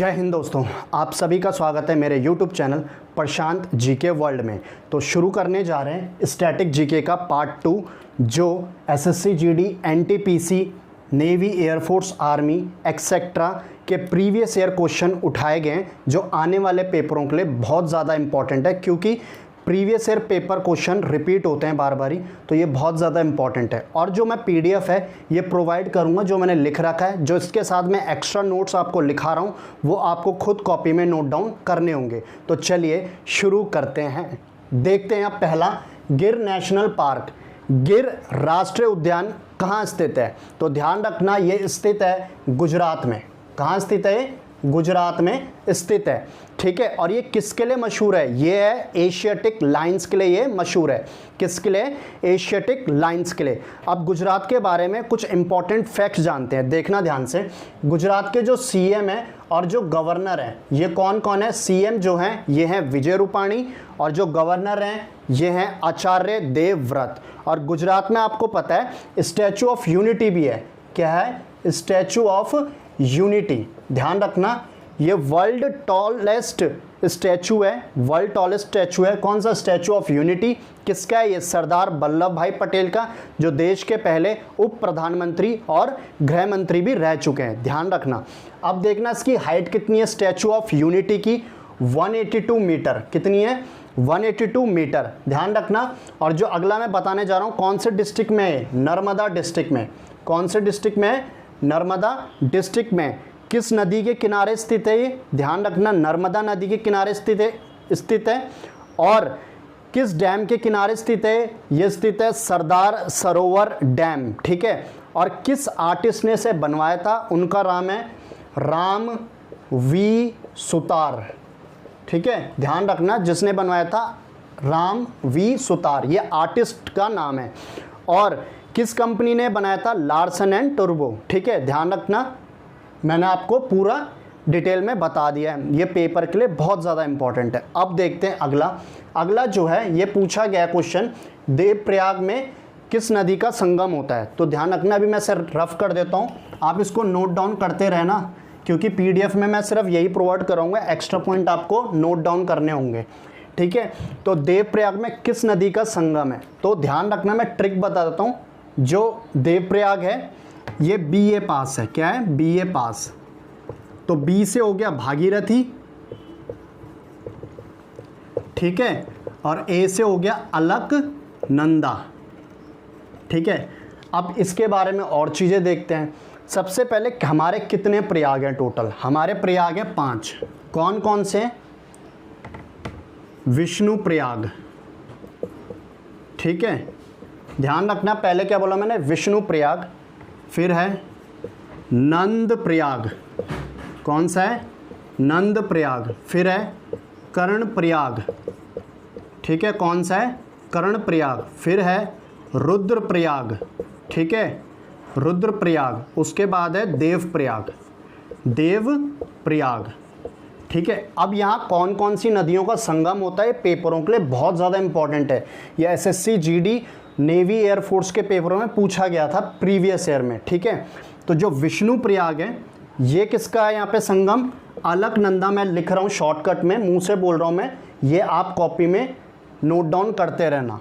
जय हिंद दोस्तों, आप सभी का स्वागत है मेरे YouTube चैनल प्रशांत जीके वर्ल्ड में। तो शुरू करने जा रहे हैं स्टैटिक जीके का पार्ट 2 जो SSC GD NTPC navy air force army etcetera के प्रीवियस ईयर क्वेश्चन उठाए गए हैं जो आने वाले पेपरों के लिए बहुत ज़्यादा इंपॉर्टेंट है, क्योंकि previous year paper question repeat होते हैं बार बारी, तो ये बहुत ज़्यादा इंपॉर्टेंट है। और जो मैं पीडीएफ है ये प्रोवाइड करूँगा जो मैंने लिख रखा है, जो इसके साथ मैं एक्स्ट्रा नोट्स आपको लिखा रहा हूँ वो आपको खुद कॉपी में नोट डाउन करने होंगे। तो चलिए शुरू करते हैं। देखते हैं आप पहला, गिर नेशनल पार्क। गिर राष्ट्रीय उद्यान कहाँ स्थित है? तो ध्यान रखना ये स्थित है गुजरात में। कहाँ स्थित है? गुजरात में स्थित है, ठीक है। और ये किसके लिए मशहूर है? ये है एशियाटिक लाइन्स के लिए ये मशहूर है। किसके लिए? एशियाटिक लाइन्स के लिए। अब गुजरात के बारे में कुछ इंपॉर्टेंट फैक्ट्स जानते हैं, देखना ध्यान से। गुजरात के जो सीएम है और जो गवर्नर है ये कौन कौन है? सीएम जो हैं ये हैं विजय रूपाणी और जो गवर्नर हैं ये हैं आचार्य देवव्रत। और गुजरात में आपको पता है स्टैचू ऑफ यूनिटी भी है। क्या है? Statue of unity. ध्यान रखना ये वर्ल्ड टॉलेस्ट स्टैचू है, वर्ल्ड टॉलेस्ट स्टैचू है। कौन सा? Statue of unity. किसका है? ये सरदार वल्लभ भाई पटेल का, जो देश के पहले उप प्रधानमंत्री और गृह मंत्री भी रह चुके हैं। ध्यान रखना। अब देखना इसकी हाइट कितनी है स्टैचू ऑफ यूनिटी की? 182 मीटर। कितनी है? 182 मीटर। ध्यान रखना। और जो अगला मैं बताने जा रहा हूँ कौन से डिस्ट्रिक्ट में है? नर्मदा डिस्ट्रिक्ट में। कौन से डिस्ट्रिक्ट में है? नर्मदा डिस्ट्रिक्ट में। किस नदी के किनारे स्थित है ये? ध्यान रखना, नर्मदा नदी के किनारे स्थित है। और किस डैम के किनारे स्थित है? ये स्थित है सरदार सरोवर डैम, ठीक है। और किस आर्टिस्ट ने इसे बनवाया था? उनका नाम है राम वी सुतार, ठीक है। ध्यान रखना, जिसने बनवाया था राम वी सुतार, ये आर्टिस्ट का नाम है। और किस कंपनी ने बनाया था? लार्सन एंड टुर्बो, ठीक है। ध्यान रखना, मैंने आपको पूरा डिटेल में बता दिया है, ये पेपर के लिए बहुत ज़्यादा इंपॉर्टेंट है। अब देखते हैं अगला जो है ये पूछा गया क्वेश्चन, देवप्रयाग में किस नदी का संगम होता है? तो ध्यान रखना, अभी मैं इसे रफ कर देता हूँ, आप इसको नोट डाउन करते रहना, क्योंकि पीडीएफ में मैं सिर्फ यही प्रोवाइड कराऊंगा, एक्स्ट्रा पॉइंट आपको नोट डाउन करने होंगे, ठीक है। तो देवप्रयाग में किस नदी का संगम है? तो ध्यान रखना, मैं ट्रिक बता देता हूँ। जो देवप्रयाग है ये बीए पास है। क्या है? बीए पास। तो बी से हो गया भागीरथी, ठीक है, और ए से हो गया अलकनंदा, ठीक है। अब इसके बारे में और चीज़ें देखते हैं। सबसे पहले हमारे कितने प्रयाग हैं टोटल? हमारे प्रयाग हैं 5। कौन कौन से? विष्णु प्रयाग, ठीक है। ध्यान रखना, पहले क्या बोला मैंने? विष्णु प्रयाग। फिर है नंद प्रयाग। कौन सा है? नंद प्रयाग। फिर है कर्ण प्रयाग, ठीक है। कौन सा है? कर्ण प्रयाग। फिर है रुद्र प्रयाग, ठीक है, रुद्र प्रयाग। उसके बाद है देव प्रयाग, देव प्रयाग, ठीक है। अब यहाँ कौन कौन सी नदियों का संगम होता है पेपरों के लिए बहुत ज़्यादा इंपॉर्टेंट है। यह एसएससी जीडी नेवी एयरफोर्स के पेपरों में पूछा गया था प्रीवियस ईयर में, ठीक है। तो जो विष्णु प्रयाग है ये किसका है यहाँ पे संगम? अलकनंदा। मैं लिख रहा हूँ शॉर्टकट में, मुंह से बोल रहा हूँ मैं, ये आप कॉपी में नोट डाउन करते रहना।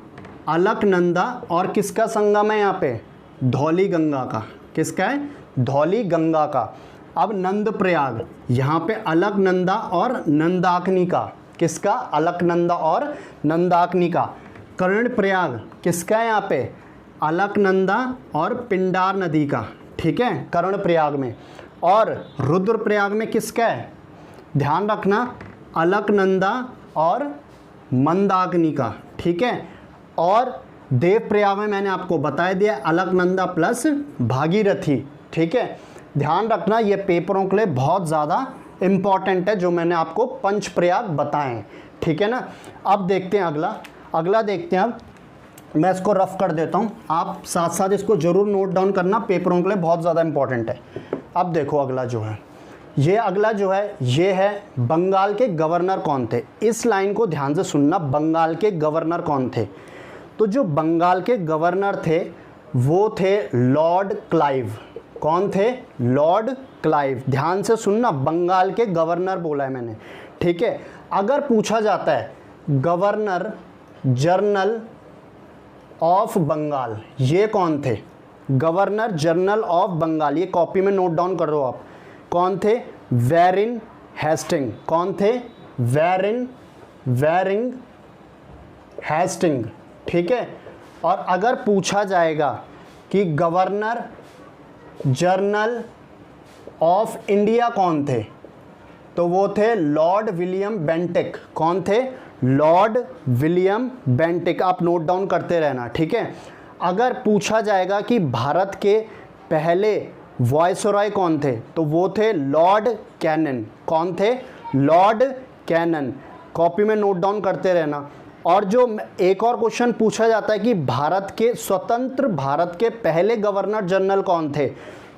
अलकनंदा। और किसका संगम है यहाँ पे? धौली गंगा का। किसका है? धौली गंगा का। अब नंद प्रयाग, यहाँ पे अलकनंदा और नंदाकिनी का। किसका? अलकनंदा और नंदाकिनी का। कर्ण प्रयाग किसका है यहाँ पे? अलकनंदा और पिंडार नदी का, ठीक है, कर्ण प्रयाग में। और रुद्र प्रयाग में किसका है? ध्यान रखना, अलकनंदा और मंदाकिनी का, ठीक है। और देव प्रयाग में मैंने आपको बता दिया अलकनंदा प्लस भागीरथी, ठीक है। ध्यान रखना, ये पेपरों के लिए बहुत ज़्यादा इम्पॉर्टेंट है जो मैंने आपको पंच प्रयाग बताएं, ठीक है ना। अब देखते हैं अगला देखते हैं। अब मैं इसको रफ कर देता हूँ, आप साथ साथ इसको ज़रूर नोट डाउन करना, पेपरों के लिए बहुत ज़्यादा इंपॉर्टेंट है। अब देखो अगला जो है ये है बंगाल के गवर्नर कौन थे? इस लाइन को ध्यान से सुनना, बंगाल के गवर्नर कौन थे? तो जो बंगाल के गवर्नर थे वो थे लॉर्ड क्लाइव। कौन थे? Lord Clive. ध्यान से सुनना, बंगाल के गवर्नर बोला है मैंने, ठीक है। अगर पूछा जाता है गवर्नर जनरल ऑफ बंगाल, ये कौन थे? गवर्नर जनरल ऑफ बंगाल, ये कॉपी में नोट डाउन कर दो आप। कौन थे? वैरिन हेस्टिंग। कौन थे? वैरिंग हेस्टिंग, ठीक है। और अगर पूछा जाएगा कि गवर्नर जनरल ऑफ इंडिया कौन थे, तो वो थे लॉर्ड विलियम बेंटिक। कौन थे? Lord William Bentinck. आप नोट डाउन करते रहना, ठीक है। अगर पूछा जाएगा कि भारत के पहले वायसरॉय कौन थे, तो वो थे लॉर्ड कैनन। कौन थे? Lord Canning. कॉपी में नोट डाउन करते रहना। और जो एक और क्वेश्चन पूछा जाता है कि भारत के स्वतंत्र भारत के पहले गवर्नर जनरल कौन थे,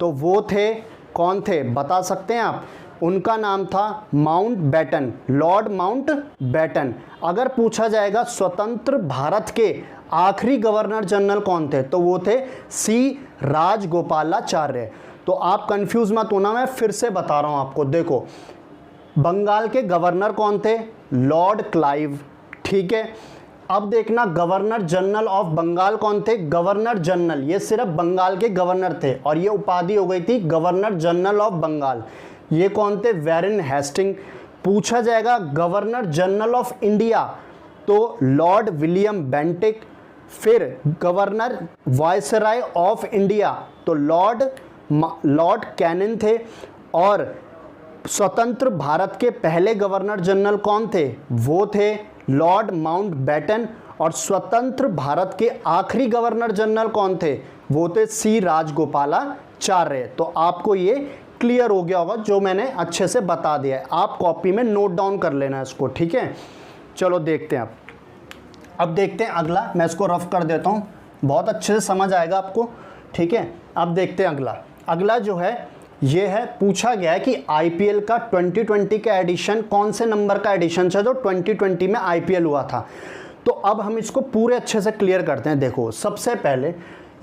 तो वो थे, कौन थे बता सकते हैं आप? उनका नाम था Mountbatten, Lord Mountbatten. अगर पूछा जाएगा स्वतंत्र भारत के आखिरी गवर्नर जनरल कौन थे, तो वो थे सी राजगोपालाचार्य। तो आप कंफ्यूज मत होना, मैं फिर से बता रहा हूं आपको। देखो, बंगाल के गवर्नर कौन थे? लॉर्ड क्लाइव, ठीक है। अब देखना, गवर्नर जनरल ऑफ बंगाल कौन थे? गवर्नर जनरल, ये सिर्फ बंगाल के गवर्नर थे और ये उपाधि हो गई थी गवर्नर जनरल ऑफ बंगाल। ये कौन थे? वैरिन हेस्टिंग। पूछा जाएगा गवर्नर जनरल ऑफ इंडिया, तो लॉर्ड विलियम बेंटिक। फिर गवर्नर वायसराय ऑफ इंडिया, तो लॉर्ड कैनिन थे। और स्वतंत्र भारत के पहले गवर्नर जनरल कौन थे? वो थे लॉर्ड माउंट बैटन। और स्वतंत्र भारत के आखिरी गवर्नर जनरल कौन थे? वो थे सी राजगोपालाचार्य। तो आपको ये क्लियर हो गया होगा, जो मैंने अच्छे से बता दिया है। आप कॉपी में नोट डाउन कर लेना इसको, ठीक है। चलो देखते हैं अब देखते हैं अगला। मैं इसको रफ कर देता हूँ, बहुत अच्छे से समझ आएगा आपको, ठीक है। अब देखते हैं अगला जो है ये है, पूछा गया है कि आईपीएल का 2020 का एडिशन कौन से नंबर का एडिशन था जो 2020 में आईपीएल हुआ था। तो अब हम इसको पूरे अच्छे से क्लियर करते हैं। देखो, सबसे पहले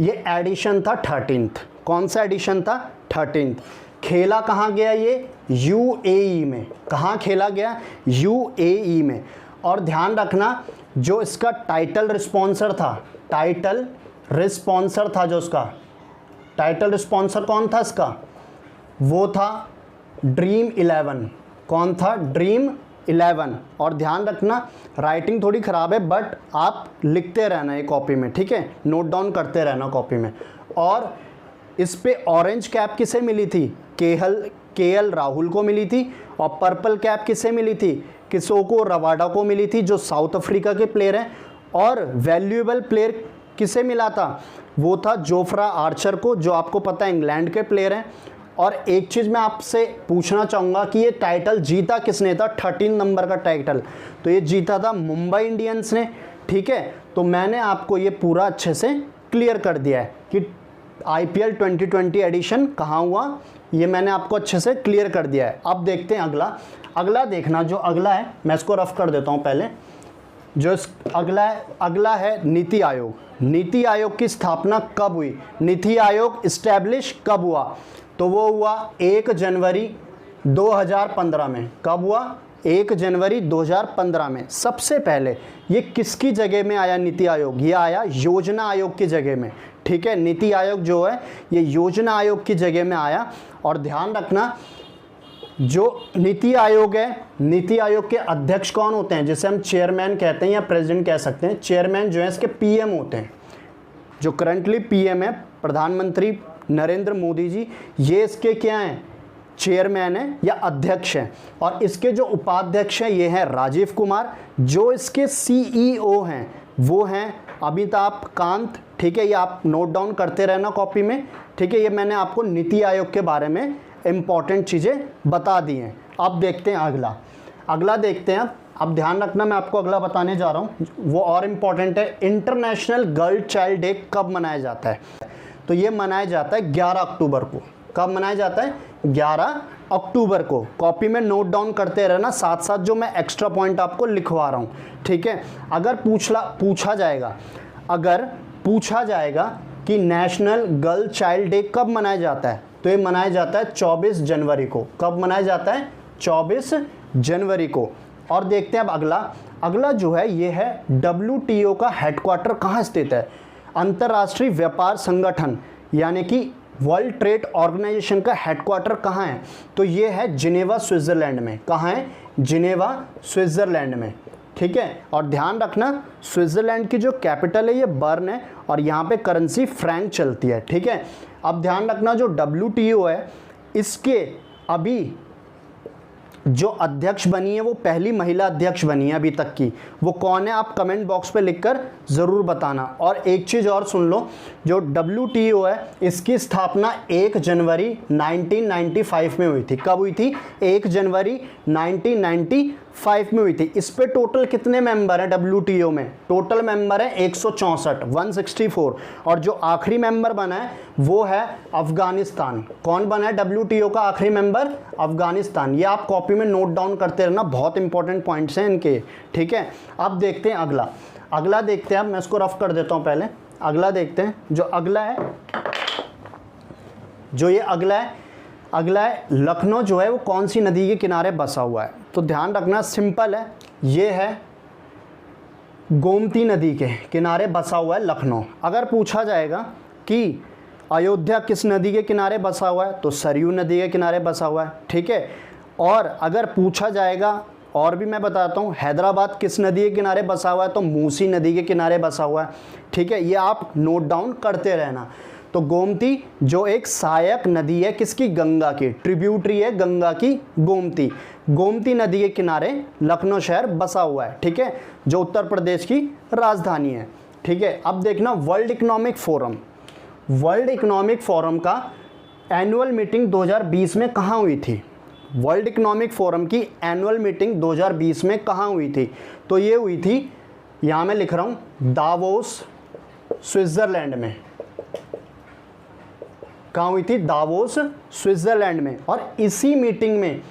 ये एडिशन था 13th। कौन सा एडिशन था? 13th। खेला कहाँ गया ये? यूएई में। कहाँ खेला गया? यूएई में। और ध्यान रखना, जो इसका टाइटल रिस्पॉन्सर था जो इसका टाइटल रिस्पॉन्सर कौन था इसका? वो था ड्रीम 11। कौन था? ड्रीम 11। और ध्यान रखना, राइटिंग थोड़ी ख़राब है बट आप लिखते रहना ये कॉपी में, ठीक है। नोट डाउन करते रहना कॉपी में। और इस पे ऑरेंज कैप किसे मिली थी? केएल राहुल को मिली थी। और पर्पल कैप किसे मिली थी? किसोको रबाडा को मिली थी, जो साउथ अफ्रीका के प्लेयर हैं। और वैल्यूएबल प्लेयर किसे मिला था? वो था जोफ्रा आर्चर को, जो आपको पता है इंग्लैंड के प्लेयर हैं। और एक चीज़ मैं आपसे पूछना चाहूँगा कि ये टाइटल जीता किसने था? 13 नंबर का टाइटल तो ये जीता था मुंबई इंडियंस ने, ठीक है। तो मैंने आपको ये पूरा अच्छे से क्लियर कर दिया है कि आईपीएल 2020 एडिशन कहाँ हुआ, ये मैंने आपको अच्छे से क्लियर कर दिया है। अब देखते हैं अगला देखना, जो अगला है मैं इसको रफ कर देता हूँ पहले। जो अगला है नीति आयोग। नीति आयोग की स्थापना कब हुई? नीति आयोग इस्टेब्लिश कब हुआ? तो वो हुआ 1 जनवरी 2015 में। कब हुआ? 1 जनवरी 2015 में। सबसे पहले ये किसकी जगह में आया नीति आयोग? ये आया योजना आयोग की जगह में, ठीक है। नीति आयोग जो है ये योजना आयोग की जगह में आया। और ध्यान रखना, जो नीति आयोग है, नीति आयोग के अध्यक्ष कौन होते हैं? जिसे हम चेयरमैन कहते हैं या प्रेसिडेंट कह सकते हैं। चेयरमैन जो है इसके पीएम होते हैं। जो करंटली पीएम है, प्रधानमंत्री नरेंद्र मोदी जी, ये इसके क्या हैं? चेयरमैन है या अध्यक्ष हैं। और इसके जो उपाध्यक्ष हैं ये हैं राजीव कुमार। जो इसके सीईओ हैं वो हैं अमिताभ कांत, ठीक है। ये आप नोट डाउन करते रहना कॉपी में, ठीक है। ये मैंने आपको नीति आयोग के बारे में इम्पॉर्टेंट चीज़ें बता दी हैं। अब देखते हैं अगला देखते हैं। अब ध्यान रखना, मैं आपको अगला बताने जा रहा हूँ, वो और इम्पॉर्टेंट है। इंटरनेशनल गर्ल चाइल्ड डे कब मनाया जाता है? तो ये मनाया जाता है 11 अक्टूबर को। कब मनाया जाता है? 11 अक्टूबर को। कॉपी में नोट डाउन करते रहना, साथ साथ जो मैं एक्स्ट्रा पॉइंट आपको लिखवा रहा हूँ, ठीक है। अगर पूछा जाएगा कि नेशनल गर्ल चाइल्ड डे कब मनाया जाता है, तो ये मनाया जाता है 24 जनवरी को। कब मनाया जाता है? 24 जनवरी को। और देखते हैं अब अगला जो है ये है WTO का हेडक्वार्टर कहाँ स्थित है? अंतर्राष्ट्रीय व्यापार संगठन यानी कि वर्ल्ड ट्रेड ऑर्गेनाइजेशन का हेडक्वार्टर कहाँ है? तो ये है जिनेवा स्विट्ज़रलैंड में। कहाँ है? जिनेवा स्विट्ज़रलैंड में। ठीक है, और ध्यान रखना स्विट्ज़रलैंड की जो कैपिटल है ये बर्न है और यहाँ पे करेंसी फ्रैंक चलती है। ठीक है, अब ध्यान रखना जो WTO है इसके अभी जो अध्यक्ष बनी है वो पहली महिला अध्यक्ष बनी है अभी तक की। वो कौन है आप कमेंट बॉक्स पे लिखकर ज़रूर बताना। और एक चीज़ और सुन लो, जो WTO है इसकी स्थापना 1 जनवरी 1995 में हुई थी। कब हुई थी? 1 जनवरी 1995 में हुई थी। इस पे टोटल कितने मेंबर हैं WTO में? टोटल मेंबर है 164 और जो आखिरी मेंबर बना है वो है अफगानिस्तान। कौन बना है WTO का आखिरी मेंबर? अफगानिस्तान। ये आप कॉपी में नोट डाउन करते रहना, बहुत इंपॉर्टेंट पॉइंट्स हैं इनके। ठीक है, अब देखते हैं अगला देखते हैं। अब मैं इसको रफ कर देता हूँ पहले। अगला देखते हैं, जो अगला है लखनऊ जो है वो कौन सी नदी के किनारे बसा हुआ है? तो ध्यान रखना सिंपल है, ये है गोमती नदी के किनारे बसा हुआ है लखनऊ। अगर पूछा जाएगा कि अयोध्या किस नदी के किनारे बसा हुआ है? तो सरयू नदी के किनारे बसा हुआ है। ठीक है, और अगर पूछा जाएगा और भी मैं बताता हूँ, हैदराबाद किस नदी के किनारे बसा हुआ है? तो मूसी नदी के किनारे बसा हुआ है। ठीक है, ये आप नोट डाउन करते रहना। तो गोमती जो एक सहायक नदी है किसकी? गंगा की, ट्रिब्यूटरी है गंगा की गोमती नदी के किनारे लखनऊ शहर बसा हुआ है। ठीक है, जो उत्तर प्रदेश की राजधानी है। ठीक है, अब देखना वर्ल्ड इकोनॉमिक फोरम का एनुअल मीटिंग 2020 में कहाँ हुई थी? वर्ल्ड इकोनॉमिक फोरम की एनुअल मीटिंग 2020 में कहाँ हुई थी? तो ये हुई थी, यहाँ मैं लिख रहा हूँ, दावोस स्विट्ज़रलैंड में। कहाँ हुई थी? दावोस स्विट्ज़रलैंड में। और इसी मीटिंग में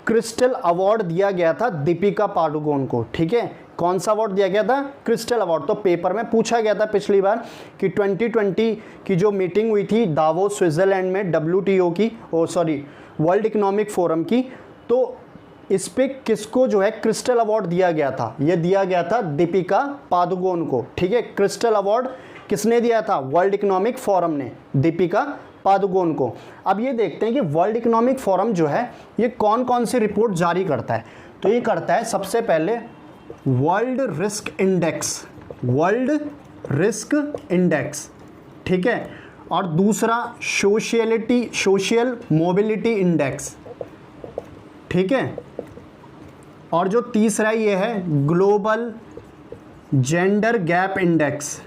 क्रिस्टल अवार्ड दिया गया था दीपिका पादुकोण को। ठीक है, कौन सा अवार्ड दिया गया था? Crystal award. तो पेपर में पूछा गया था पिछली बार कि 2020 की जो मीटिंग हुई थी दावोस स्विट्ज़रलैंड में WTO की वर्ल्ड इकोनॉमिक फोरम की, तो इस पे किसको जो है क्रिस्टल अवार्ड दिया गया था? ये दिया गया था दीपिका पादुकोण को। ठीक है, क्रिस्टल अवार्ड किसने दिया था? वर्ल्ड इकोनॉमिक फोरम ने दीपिका पादुकोण को। अब ये देखते हैं कि वर्ल्ड इकोनॉमिक फोरम जो है ये कौन कौन सी रिपोर्ट जारी करता है। तो ये करता है सबसे पहले वर्ल्ड रिस्क इंडेक्स। ठीक है, और दूसरा सोशल मोबिलिटी इंडेक्स। ठीक है, और जो तीसरा ये है ग्लोबल जेंडर गैप इंडेक्स।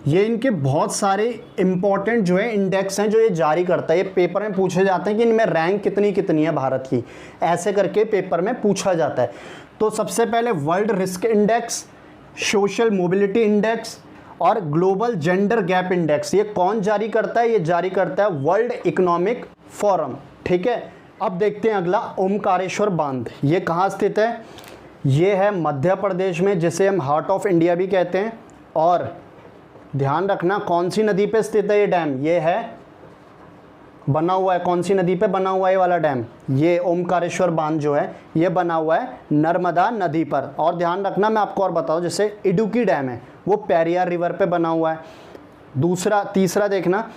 ये इनके बहुत सारे इंपॉर्टेंट जो है इंडेक्स हैं जो ये जारी करता है। ये पेपर में पूछे जाते हैं कि इनमें रैंक कितनी है भारत की, ऐसे करके पेपर में पूछा जाता है। तो सबसे पहले world risk index, social mobility index और ग्लोबल जेंडर गैप इंडेक्स, ये कौन जारी करता है? ये जारी करता है वर्ल्ड इकोनॉमिक फोरम। ठीक है, अब देखते हैं अगला ओमकारेश्वर बांध। ये कहाँ स्थित है? ये है मध्य प्रदेश में, जिसे हम हार्ट ऑफ इंडिया भी कहते हैं। और ध्यान रखना कौन सी नदी पे स्थित है ये डैम? ये है बना हुआ है, कौन सी नदी पे बना हुआ है ये वाला डैम? ये ओमकारेश्वर बांध जो है ये बना हुआ है नर्मदा नदी पर। और ध्यान रखना मैं आपको और बताऊं, जैसे इडुक्की डैम है वो पेरियार रिवर पे बना हुआ है। तीसरा देखना,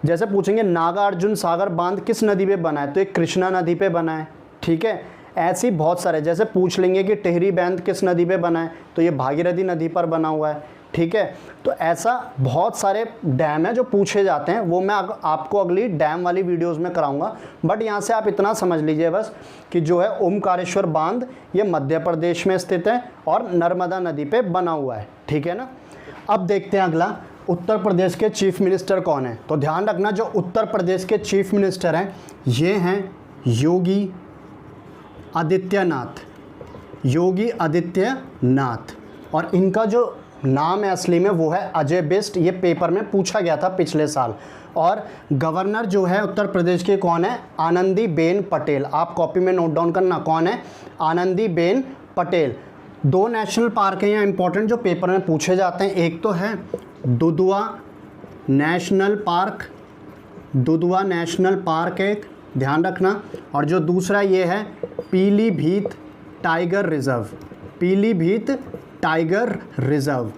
जैसे पूछेंगे नागार्जुन सागर बांध किस नदी पे बना है? तो ये कृष्णा नदी पे बना है। ठीक है, ऐसे ही बहुत सारे, जैसे पूछ लेंगे कि टिहरी बांध किस नदी पे बना है? तो ये भागीरथी नदी पर बना हुआ है। ठीक है, तो ऐसा बहुत सारे डैम है जो पूछे जाते हैं, वो मैं आपको अगली डैम वाली वीडियोस में कराऊंगा। बट यहाँ से आप इतना समझ लीजिए बस कि जो है ओमकारेश्वर बांध ये मध्य प्रदेश में स्थित है और नर्मदा नदी पे बना हुआ है। ठीक है ना। अब देखते हैं अगला, उत्तर प्रदेश के चीफ मिनिस्टर कौन है? तो ध्यान रखना जो उत्तर प्रदेश के चीफ मिनिस्टर हैं ये हैं योगी आदित्यनाथ। और इनका जो नाम है असली में वो है अजय बिस्ट। ये पेपर में पूछा गया था पिछले साल। और गवर्नर जो है उत्तर प्रदेश के कौन है? आनंदीबेन पटेल। आप कॉपी में नोट डाउन करना कौन है? आनंदीबेन पटेल। 2 नेशनल पार्क हैं यहाँ इंपॉर्टेंट जो पेपर में पूछे जाते हैं। एक तो है Dudhwa national park Dudhwa national park एक, ध्यान रखना। और जो दूसरा ये है Pilibhit tiger reserve, Pilibhit tiger reserve.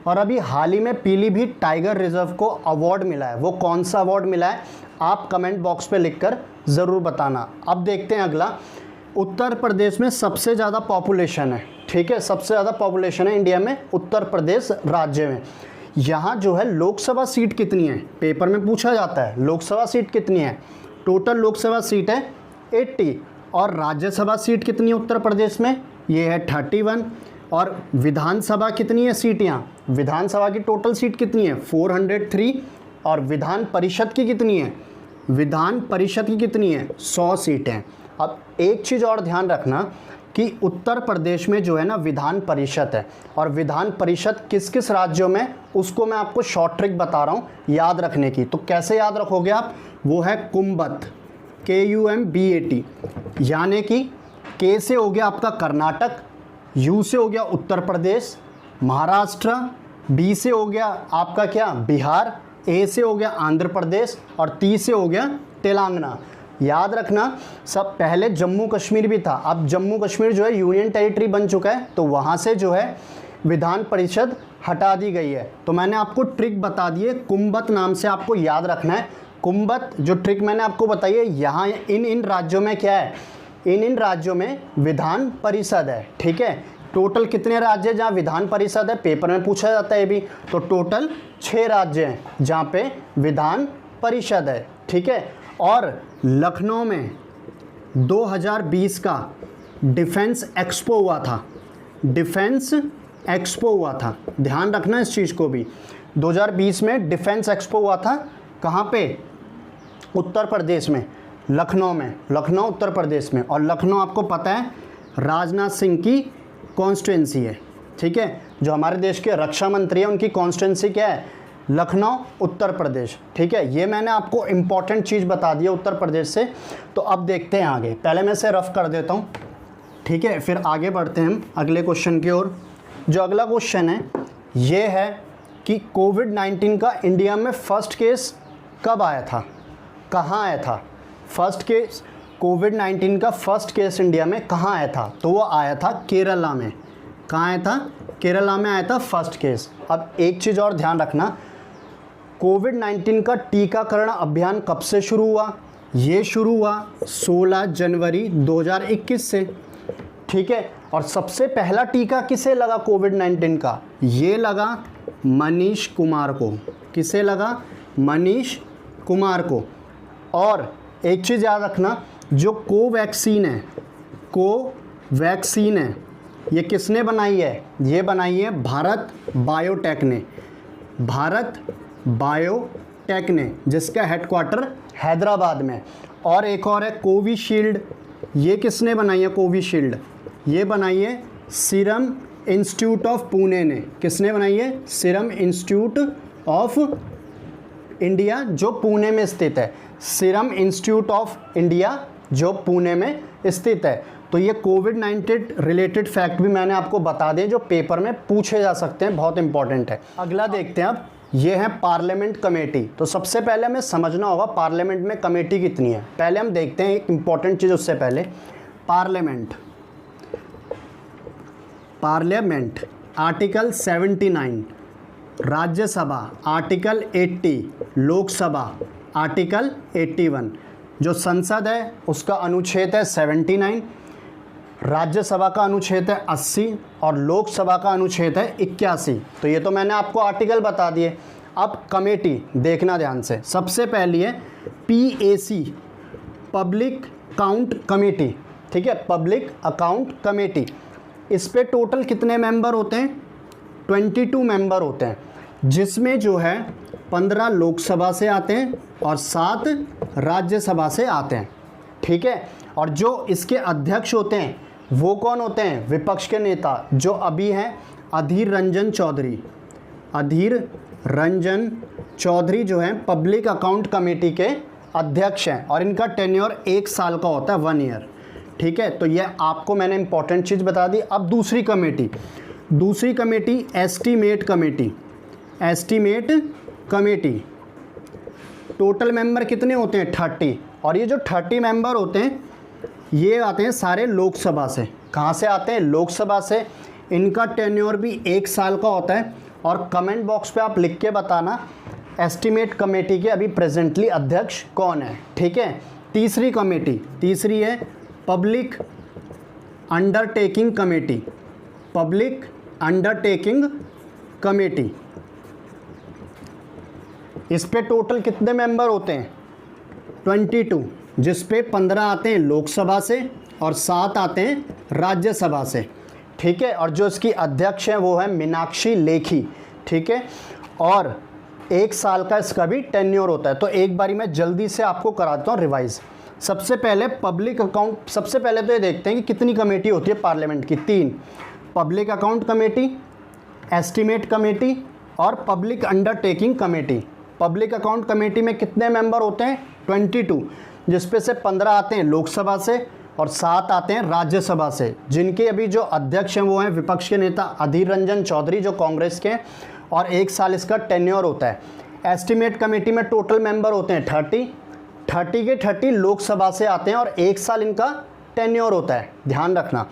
और अभी हाल ही में पीलीभीत टाइगर रिज़र्व को अवार्ड मिला है, वो कौन सा अवार्ड मिला है आप कमेंट बॉक्स पे लिखकर ज़रूर बताना। अब देखते हैं अगला, उत्तर प्रदेश में सबसे ज़्यादा पॉपुलेशन है, ठीक है, सबसे ज़्यादा पॉपुलेशन है इंडिया में उत्तर प्रदेश राज्य में। यहाँ जो है लोकसभा सीट कितनी है, पेपर में पूछा जाता है लोकसभा सीट कितनी है। टोटल लोकसभा सीट है 80 और राज्यसभा सीट कितनी है उत्तर प्रदेश में, ये है 31। और विधानसभा कितनी है सीट, यहाँ विधानसभा की टोटल सीट कितनी है 403। और विधान परिषद की कितनी है, विधान परिषद की कितनी है 100 सीटें। अब एक चीज़ और ध्यान रखना कि उत्तर प्रदेश में जो है ना विधान परिषद है, और विधान परिषद किस किस राज्यों में, उसको मैं आपको शॉर्ट ट्रिक बता रहा हूँ याद रखने की। तो कैसे याद रखोगे आप, वो है कुंभत, KUMBAT, यानी कि के से हो गया आपका कर्नाटक, यू से हो गया उत्तर प्रदेश महाराष्ट्र, बी से हो गया आपका क्या बिहार, ए से हो गया आंध्र प्रदेश और टी से हो गया तेलंगाना। याद रखना सब, पहले जम्मू कश्मीर भी था, अब जम्मू कश्मीर जो है यूनियन टेरिटरी बन चुका है, तो वहाँ से जो है विधान परिषद हटा दी गई है। तो मैंने आपको ट्रिक बता दी है, कुंभत नाम से आपको याद रखना है। कुंभत जो ट्रिक मैंने आपको बताई है, यहाँ इन राज्यों में क्या है, इन राज्यों में विधान परिषद है, ठीक है। टोटल कितने राज्य हैं जहाँ विधान परिषद है, पेपर में पूछा जाता है भी, तो टोटल 6 राज्य हैं जहाँ पे विधान परिषद है, ठीक है। और लखनऊ में 2020 का डिफेंस एक्सपो हुआ था, डिफेंस एक्सपो हुआ था, ध्यान रखना इस चीज़ को भी। 2020 में डिफेंस एक्सपो हुआ था, कहाँ पे, उत्तर प्रदेश में, लखनऊ में, लखनऊ उत्तर प्रदेश में। और लखनऊ आपको पता है राजनाथ सिंह की कॉन्स्टिट्यूंसी है, ठीक है, जो हमारे देश के रक्षा मंत्री हैं उनकी कॉन्स्टिट्यूंसी क्या है, लखनऊ उत्तर प्रदेश, ठीक है। ये मैंने आपको इम्पॉर्टेंट चीज़ बता दी है उत्तर प्रदेश से। तो अब देखते हैं आगे, पहले मैं इसे रफ कर देता हूँ, ठीक है, फिर आगे बढ़ते हैं हम अगले क्वेश्चन की ओर। जो अगला क्वेश्चन है ये है कि कोविड-19 का इंडिया में फर्स्ट केस कब आया था, कहाँ आया था, फर्स्ट केस कोविड-19 का फर्स्ट केस इंडिया में कहाँ आया था, तो वो आया था केरला में। कहाँ आया था, केरला में आया था फर्स्ट केस। अब एक चीज़ और ध्यान रखना, कोविड-19 का टीकाकरण अभियान कब से शुरू हुआ, ये शुरू हुआ 16 जनवरी 2021 से, ठीक है। और सबसे पहला टीका किसे लगा कोविड-19 का, ये लगा मनीष कुमार को, किसे लगा, मनीष कुमार को। और एक चीज़ याद रखना, जो कोवैक्सीन है, कोवैक्सीन है, ये किसने बनाई है, ये बनाई है भारत बायोटेक ने, भारत बायोटेक ने, जिसका हेडक्वार्टर हैदराबाद में। और एक और है कोविशील्ड, ये किसने बनाई है कोविशील्ड, ये बनाई है सीरम इंस्टीट्यूट ऑफ पुणे ने, किसने बनाई है, सीरम इंस्टीट्यूट ऑफ इंडिया जो पुणे में स्थित है, सीरम इंस्टीट्यूट ऑफ इंडिया जो पुणे में स्थित है। तो ये कोविड-19 रिलेटेड फैक्ट भी मैंने आपको बता दें जो पेपर में पूछे जा सकते हैं, बहुत इंपॉर्टेंट है। अगला देखते हैं अब, ये है पार्लियामेंट कमेटी। तो सबसे पहले हमें समझना होगा पार्लियामेंट में कमेटी कितनी है। पहले हम देखते हैं एक इंपॉर्टेंट चीज़, उससे पहले parliament, parliament article 79, Rajya Sabha article 80, Lok Sabha article 81। जो संसद है उसका अनुच्छेद है 79, राज्यसभा का अनुच्छेद है 80 और लोकसभा का अनुच्छेद है 81। तो ये तो मैंने आपको आर्टिकल बता दिए। अब कमेटी देखना ध्यान से, सबसे पहली है PAC, पब्लिक अकाउंट कमेटी, ठीक है, पब्लिक अकाउंट कमेटी। इस पे टोटल कितने मेंबर होते हैं, 22 मेंबर होते हैं, जिसमें जो है 15 लोकसभा से आते हैं और 7 राज्यसभा से आते हैं, ठीक है। और जो इसके अध्यक्ष होते हैं वो कौन होते हैं, विपक्ष के नेता, जो अभी हैं अधीर रंजन चौधरी, अधीर रंजन चौधरी जो हैं पब्लिक अकाउंट कमेटी के अध्यक्ष हैं। और इनका टेन्योर 1 साल का होता है, 1 ईयर, ठीक है। तो यह आपको मैंने इंपॉर्टेंट चीज़ बता दी। अब दूसरी कमेटी, दूसरी committee estimate committee, estimate committee, total member कितने होते हैं 30, और ये जो 30 मेंबर होते हैं ये आते हैं सारे लोकसभा से। कहाँ से आते हैं? लोकसभा से। इनका टेन्योर भी 1 साल का होता है। और कमेंट बॉक्स पे आप लिख के बताना एस्टीमेट कमेटी के अभी प्रेजेंटली अध्यक्ष कौन है, ठीक है। तीसरी कमेटी, तीसरी है public undertaking committee. Public undertaking committee, इस पे टोटल कितने मेंबर होते हैं 22, जिस पे 15 आते हैं लोकसभा से और 7 आते हैं राज्यसभा से, ठीक है। और जो इसकी अध्यक्ष है वो है मीनाक्षी लेखी, ठीक है। और 1 साल का इसका भी टेन्योर होता है। तो एक बारी मैं जल्दी से आपको कराता हूँ रिवाइज। सबसे पहले पब्लिक अकाउंट, सबसे पहले तो ये देखते हैं कि कितनी कमेटी होती है पार्लियामेंट की। 3, public account committee, estimate committee और public undertaking committee. Public account committee में कितने मेंबर होते हैं 22, जिसपे से 15 आते हैं लोकसभा से और 7 आते हैं राज्यसभा से, जिनके अभी जो अध्यक्ष हैं वो हैं विपक्ष के नेता अधीर रंजन चौधरी जो कांग्रेस के, और 1 साल इसका टेन्योर होता है। एस्टीमेट कमेटी में टोटल मेंबर होते हैं 30 के 30 लोकसभा से आते हैं और 1 साल इनका टेन्योर होता है, ध्यान रखना।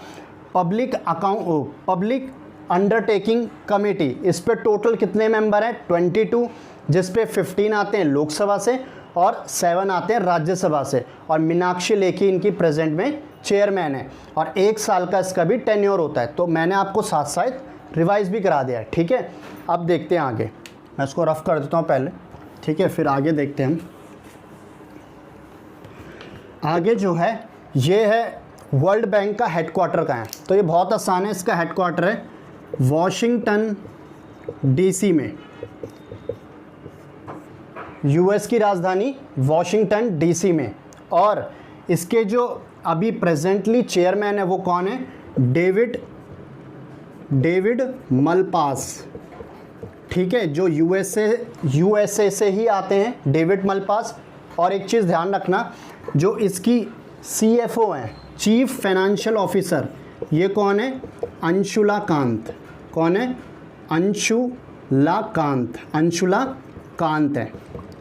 पब्लिक अंडरटेकिंग कमेटी, इस पे टोटल कितने मेंबर हैं 22, जिस पे 15 आते हैं लोकसभा से और 7 आते हैं राज्यसभा से, और मीनाक्षी लेखी इनकी प्रेजेंट में चेयरमैन है, और 1 साल का इसका भी टेन्योर होता है। तो मैंने आपको साथ साथ रिवाइज भी करा दिया है, ठीक है। अब देखते हैं आगे, मैं इसको रफ कर देता हूँ पहले, ठीक है, फिर आगे देखते हैं हम। आगे जो है ये है वर्ल्ड बैंक का हेडक्वार्टर कहाँ है, तो ये बहुत आसान है। इसका हेडक्वार्टर है वॉशिंगटन डीसी में, यूएस की राजधानी वॉशिंगटन डीसी में। और इसके जो अभी प्रेजेंटली चेयरमैन है वो कौन है? डेविड मलपास, ठीक है, जो यूएसए से ही आते हैं डेविड मलपास। और एक चीज़ ध्यान रखना, जो इसकी सीएफओ हैं, चीफ फाइनेंशियल ऑफिसर, ये कौन है? अंशुला कांत। कौन है? अंशुला कांत है,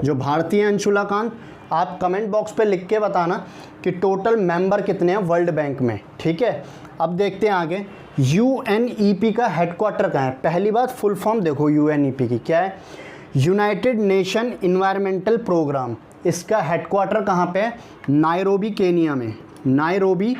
जो भारतीय अंशुला कांत। आप कमेंट बॉक्स पे लिख के बताना कि टोटल मेंबर कितने हैं वर्ल्ड बैंक में, ठीक है। अब देखते हैं आगे, यूएनईपी का हेडक्वार्टर कहाँ है? पहली बात फुल फॉर्म देखो यूएनईपी की क्या है, यूनाइटेड नेशन इन्वायरमेंटल प्रोग्राम। इसका हेडक्वार्टर कहाँ पे है? नायरोबी केनिया में। नायरोबी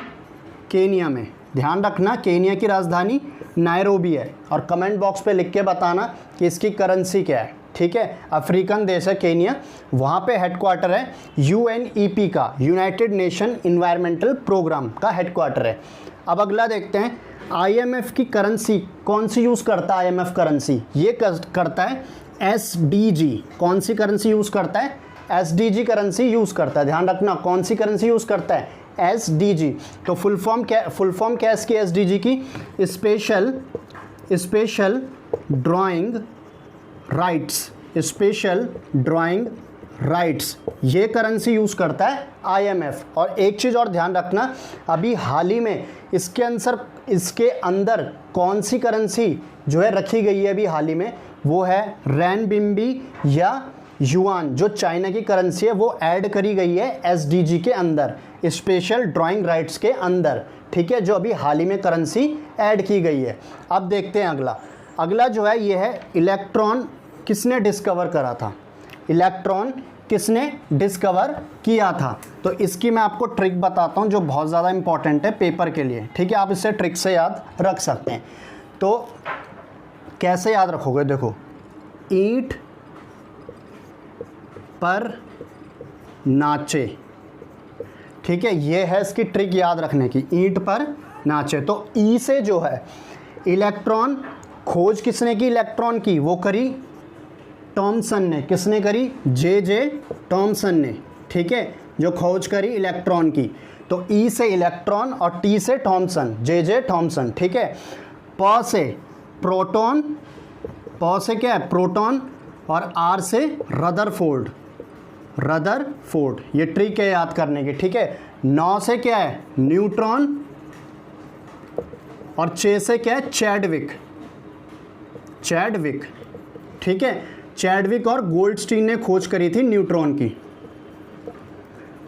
केनिया में, ध्यान रखना केनिया की राजधानी नायरोबी है। और कमेंट बॉक्स पे लिख के बताना कि इसकी करेंसी क्या है, ठीक है। अफ्रीकन देश है केनिया, वहाँ पे हेडक्वार्टर है यूएनईपी का, यूनाइटेड नेशन इन्वायरमेंटल प्रोग्राम का हेडक्वार्टर है। अब अगला देखते हैं, आईएमएफ की करेंसी कौन सी यूज़ करता है? आईएमएफ करेंसी ये करता है एसडीजी। कौन सी करेंसी यूज़ करता है? एसडीजी करेंसी यूज़ करता है, ध्यान रखना कौन सी करेंसी यूज़ करता है? एसडीजी। तो फुल फॉर्म क्या है इसकी एसडीजी की? Special drawing rights. Special drawing rights, ये करेंसी यूज़ करता है आईएमएफ। और एक चीज़ और ध्यान रखना, अभी हाल ही में इसके अंदर कौन सी करेंसी जो है रखी गई है अभी हाल ही में, वो है रेनबिम्बी या युआन, जो चाइना की करेंसी है वो ऐड करी गई है एसडीजी के अंदर, स्पेशल ड्राइंग राइट्स के अंदर, ठीक है, जो अभी हाल ही में करेंसी ऐड की गई है। अब देखते हैं अगला जो है ये है इलेक्ट्रॉन किसने डिस्कवर करा था? इलेक्ट्रॉन किसने डिस्कवर किया था? तो इसकी मैं आपको ट्रिक बताता हूँ जो बहुत ज़्यादा इंपॉर्टेंट है पेपर के लिए, ठीक है। आप इसे ट्रिक से याद रख सकते हैं। तो कैसे याद रखोगे? देखो, ईंट पर नाचे, ठीक है, ये है इसकी ट्रिक याद रखने की, ईंट पर नाचे। तो ई से जो है इलेक्ट्रॉन, खोज किसने की इलेक्ट्रॉन की? वो करी टॉमसन ने। किसने करी? जे टॉमसन ने, ठीक है, जो खोज करी इलेक्ट्रॉन की। तो ई से इलेक्ट्रॉन और टी से थॉमसन, जे थॉमसन, ठीक है। प से प्रोटॉन, प से क्या है? प्रोटॉन, और आर से रदरफोर्ड, ये ट्रिक है याद करने की, ठीक है। 9 से क्या है? न्यूट्रॉन, और 6 से क्या है? चैडविक, ठीक है। चैडविक और गोल्डस्टीन ने खोज करी थी न्यूट्रॉन की।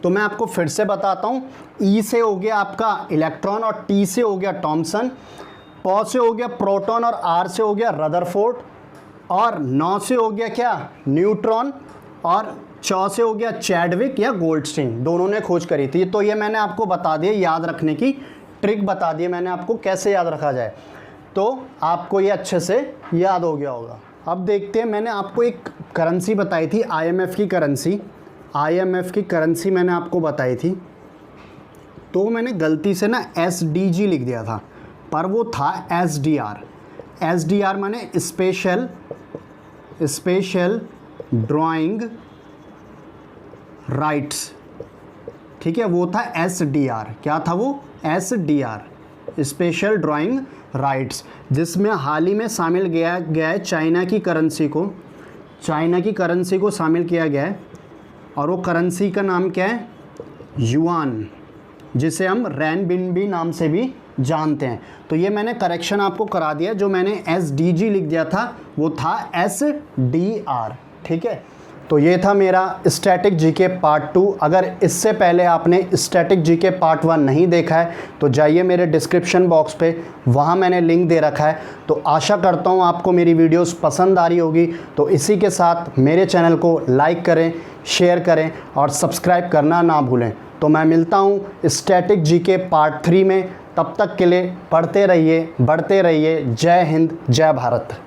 तो मैं आपको फिर से बताता हूँ, ई से हो गया आपका इलेक्ट्रॉन और टी से हो गया थॉमसन, पौ से हो गया प्रोटॉन और आर से हो गया रदरफोर्ड, और नौ से हो गया क्या, न्यूट्रॉन, और चौ से हो गया चैडविक या गोल्डस्टीन, दोनों ने खोज करी थी। तो ये मैंने आपको बता दिया, याद रखने की ट्रिक बता दी मैंने आपको कैसे याद रखा जाए, तो आपको ये अच्छे से याद हो गया होगा। अब देखते हैं, मैंने आपको एक करेंसी बताई थी, आईएमएफ की करेंसी, आईएमएफ की करेंसी मैंने आपको बताई थी। तो मैंने गलती से ना एसडीजी लिख दिया था, पर वो था एसडीआर। एसडीआर माने स्पेशल ड्राइंग राइट्स, ठीक है, वो था एसडीआर। क्या था वो, एसडीआर, स्पेशल ड्राइंग राइट्स, जिसमें हाल ही में शामिल किया गया है चाइना की करेंसी को, चाइना की करेंसी को शामिल किया गया है। और वो करेंसी का नाम क्या है, युआन, जिसे हम रेनबिनबी नाम से भी जानते हैं। तो ये मैंने करेक्शन आपको करा दिया, जो मैंने एसडीजी लिख दिया था वो था एसडीआर, ठीक है। तो ये था मेरा स्टैटिक जीके पार्ट 2। अगर इससे पहले आपने स्टैटिक जीके पार्ट 1 नहीं देखा है तो जाइए मेरे डिस्क्रिप्शन बॉक्स पे, वहाँ मैंने लिंक दे रखा है। तो आशा करता हूँ आपको मेरी वीडियोस पसंद आ रही होगी। तो इसी के साथ मेरे चैनल को लाइक करें, शेयर करें और सब्सक्राइब करना ना भूलें। तो मैं मिलता हूँ स्टैटिक जीके पार्ट 3 में, तब तक के लिए पढ़ते रहिए, बढ़ते रहिए। जय हिंद, जय भारत।